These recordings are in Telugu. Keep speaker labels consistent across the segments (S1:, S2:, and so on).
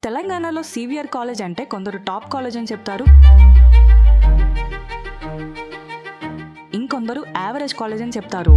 S1: తెలంగాణలో సివిఆర్ కాలేజ్ అంటే కొందరు టాప్ కాలేజ్ అని చెప్తారు, ఇంకొందరు యావరేజ్ కాలేజ్ అని చెప్తారు.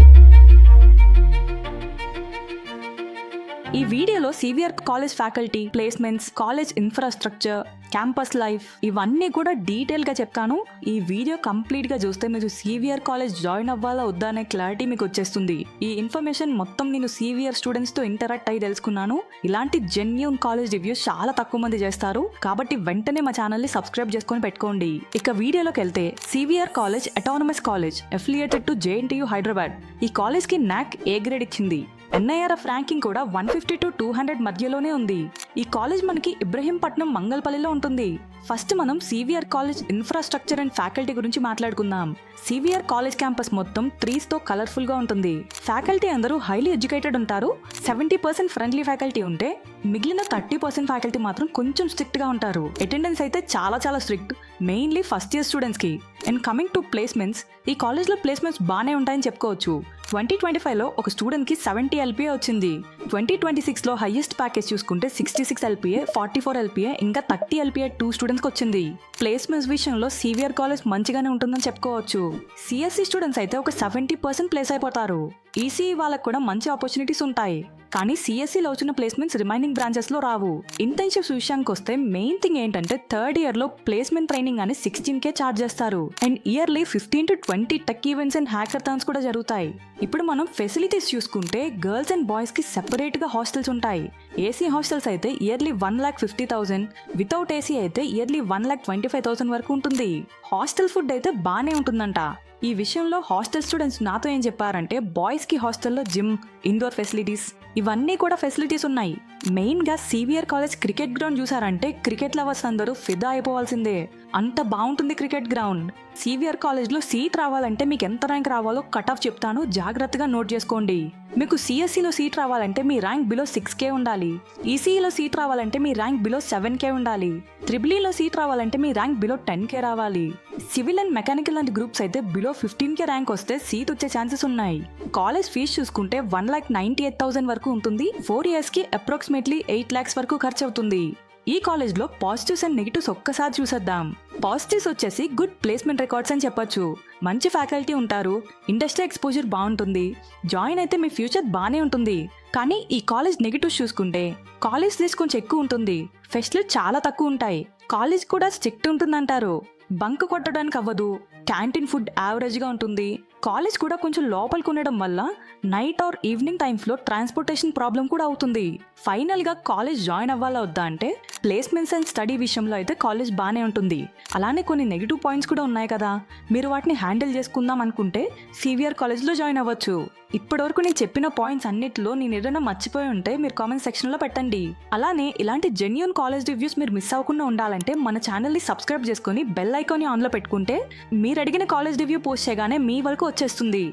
S1: ఈ వీడియోలో CVR college faculty, placements, college infrastructure, campus life ఇవన్నీ కూడా డీటెయిల్గా చెప్తాను. ఈ వీడియో కంప్లీట్గా చూస్తే మీరు సివిఆర్ కాలేజ్ జాయిన్ అవ్వాలా వద్దా అనే క్లారిటీ మీకు వచ్చేస్తుంది. ఈ ఇన్ఫర్మేషన్ మొత్తం నేను సివిఆర్ స్టూడెంట్స్తో ఇంటరాక్ట్ అయ్యి తెలుసుకున్నాను. ఇలాంటి జెన్యూన్ కాలేజ్ రివ్యూస్ చాలా తక్కువ మంది చేస్తారు, కాబట్టి వెంటనే మా ఛానల్ని సబ్స్క్రైబ్ చేసుకొని పెట్టుకోండి. ఇక వీడియోలోకి వెళ్తే, CVR college autonomous college affiliated to JNTU Hyderabad. ఈ కాలేజ్కి నాక్ ఏ గ్రేడ్ ఇచ్చింది. ఎన్ఐఆర్ఎఫ్ ర్యాంకింగ్ కూడా 150 to 200 మధ్యలోనే ఉంది. ఈ కాలేజ్ మనకి ఇబ్రహీంపట్నం, మంగళపల్లిలో ఉంటుంది. ఫస్ట్ మనం CVR college infrastructure and faculty గురించి మాట్లాడుకుందాం. సివిఆర్ కాలేజ్ క్యాంపస్ మొత్తం ట్రీస్తో కలర్ఫుల్గా ఉంటుంది. ఫ్యాకల్టీ అందరూ హైలీ ఎడ్యుకేటెడ్ ఉంటారు. 70% ఫ్రెండ్లీ ఫ్యాకల్టీ ఉంటే మిగిలిన 30% ఫ్యాకల్టీ మాత్రం కొంచెం స్ట్రిక్ట్గా ఉంటారు. అటెండెన్స్ అయితే చాలా స్ట్రిక్ట్, మెయిన్లీ ఫస్ట్ ఇయర్ స్టూడెంట్స్కి. అండ్ కమింగ్ టు ప్లేస్మెంట్స్, ఈ కాలేజ్లో ప్లేస్మెంట్స్ బాగానే ఉంటాయని చెప్పుకోవచ్చు. 2025లో ఒక స్టూడెంట్కి 70 LPA వచ్చింది. 2026లో హైయెస్ట్ ప్యాకేజ్ చూసుకుంటే 66 LPA, 44 LPA ఇంకా 30 LPA 2 స్టూడెంట్స్కి వచ్చింది. ప్లేస్మెంట్స్ విషయంలో సివిఆర్ కాలేజ్ మంచిగానే ఉంటుందని చెప్పుకోవచ్చు. సిఎస్సి స్టూడెంట్స్ అయితే ఒక 70% ప్లేస్ అయిపోతారు. ఈసీఈ వాళ్ళకు కూడా మంచి ఆపర్చునిటీస్ ఉంటాయి, కానీ సిఎస్సిలో వచ్చిన ప్లేస్మెంట్స్ రిమైనింగ్ బ్రాంచెస్లో రావు. ఇంటర్న్షిప్స్ విషయానికి వస్తే మెయిన్ థింగ్ ఏంటంటే థర్డ్ ఇయర్లో ప్లేస్మెంట్ ట్రైనింగ్ అని 16K ఛార్జ్ చేస్తారు. And yearly 15 to 20 tech events and hackathons కూడా జరుగుతాయి. ఇప్పుడు మనం ఫెసిలిటీస్ చూసుకుంటే గర్ల్స్ అండ్ బాయ్స్కి సెపరేట్గా హాస్టల్స్ ఉంటాయి. ఏసీ హాస్టల్స్ అయితే ఇయర్లీ 1,50,000, వితౌట్ ఏసీ అయితే ఇయర్లీ 1,25,000 వరకు ఉంటుంది. హాస్టల్ ఫుడ్ అయితే బాగానే ఉంటుందంట. ఈ విషయంలో హాస్టల్ స్టూడెంట్స్ నాతో ఏం చెప్పారంటే, బాయ్స్కి హాస్టల్లో జిమ్, ఇండోర్ ఫెసిలిటీస్ ఇవన్నీ కూడా ఫెసిలిటీస్ ఉన్నాయి. మెయిన్గా సివిఆర్ కాలేజ్ క్రికెట్ గ్రౌండ్ చూసారంటే క్రికెట్ లవర్స్ అందరూ ఫిదా అయిపోవాల్సిందే. అంత బాగుంటుంది క్రికెట్ గ్రౌండ్. సివిఆర్ కాలేజ్లో సీట్ రావాలంటే మీకు ఎంత ర్యాంక్ రావాలో కట్ ఆఫ్ చెప్తాను, జాగ్రత్తగా నోట్ చేసుకోండి. మీకు సిఎస్సిలో సీట్ రావాలంటే మీ ర్యాంక్ బిలో 6K ఉండాలి. ఈసీఈలో సీట్ రావాలంటే మీ ర్యాంక్ బిలో 7K ఉండాలి. ట్రిపుల్ఈలో సీట్ రావాలంటే మీ ర్యాంక్ బిలో 10K రావాలి. సివిల్ అండ్ మెకానికల్ లాంటి గ్రూప్స్ అయితే బిలో 15K ర్యాంక్ వస్తే సీట్ వచ్చే ఛాన్సెస్ ఉన్నాయి. కాలేజ్ ఫీజు చూసుకుంటే 1,98,000 వరకు ఉంటుంది. 4 yearsకి అప్రాక్సిమేట్లీ 8 lakhs వరకు ఖర్చు అవుతుంది. ఈ కాలేజ్లో పాజిటివ్స్ అండ్ నెగిటివ్స్ ఒక్కసారి చూసేద్దాం. పాజిటివ్స్ వచ్చేసి గుడ్ ప్లేస్మెంట్ రికార్డ్స్ అని చెప్పొచ్చు. మంచి ఫ్యాకల్టీ ఉంటారు, ఇండస్ట్రీ ఎక్స్పోజర్ బాగుంటుంది, జాయిన్ అయితే మీ ఫ్యూచర్ బాగానే ఉంటుంది. కానీ ఈ కాలేజ్ నెగిటివ్స్ చూసుకుంటే కాలేజ్ ఫీజు కొంచెం ఎక్కువ ఉంటుంది, ఫెసిలిటీ చాలా తక్కువ ఉంటాయి, కాలేజ్ కూడా స్ట్రిక్ట్ ఉంటుందంటారు, బంక్ కొట్టడానికి అవ్వదు, క్యాంటీన్ ఫుడ్ యావరేజ్గా ఉంటుంది, కాలేజ్ కూడా కొంచెం లోపలికి ఉండడం వల్ల నైట్ ఆర్ ఈవినింగ్ టైమ్స్లో ట్రాన్స్పోర్టేషన్ ప్రాబ్లం కూడా అవుతుంది. ఫైనల్గా కాలేజ్ జాయిన్ అవ్వాలా వద్దా అంటే, ప్లేస్మెంట్స్ అండ్ స్టడీ విషయంలో అయితే కాలేజ్ బాగానే ఉంటుంది. అలానే కొన్ని నెగిటివ్ పాయింట్స్ కూడా ఉన్నాయి కదా, మీరు వాటిని హ్యాండిల్ చేసుకుందాం అనుకుంటే సివిఆర్ కాలేజ్లో జాయిన్ అవ్వచ్చు. ఇప్పటివరకు నేను చెప్పిన పాయింట్స్ అన్నిటిలో నేను ఏదైనా మర్చిపోయి ఉంటే మీరు కామెంట్ సెక్షన్లో పెట్టండి. అలానే ఇలాంటి జెన్యూన్ కాలేజ్ రివ్యూస్ మీరు మిస్ అవ్వకుండా ఉండాలంటే మన ఛానల్ని సబ్స్క్రైబ్ చేసుకొని బెల్ ఐకాన్ని ఆన్లో పెట్టుకుంటే మీరు అడిగిన కాలేజ్ రివ్యూ పోస్ట్ చేయగానే మీ వరకు వచ్చేస్తుంది.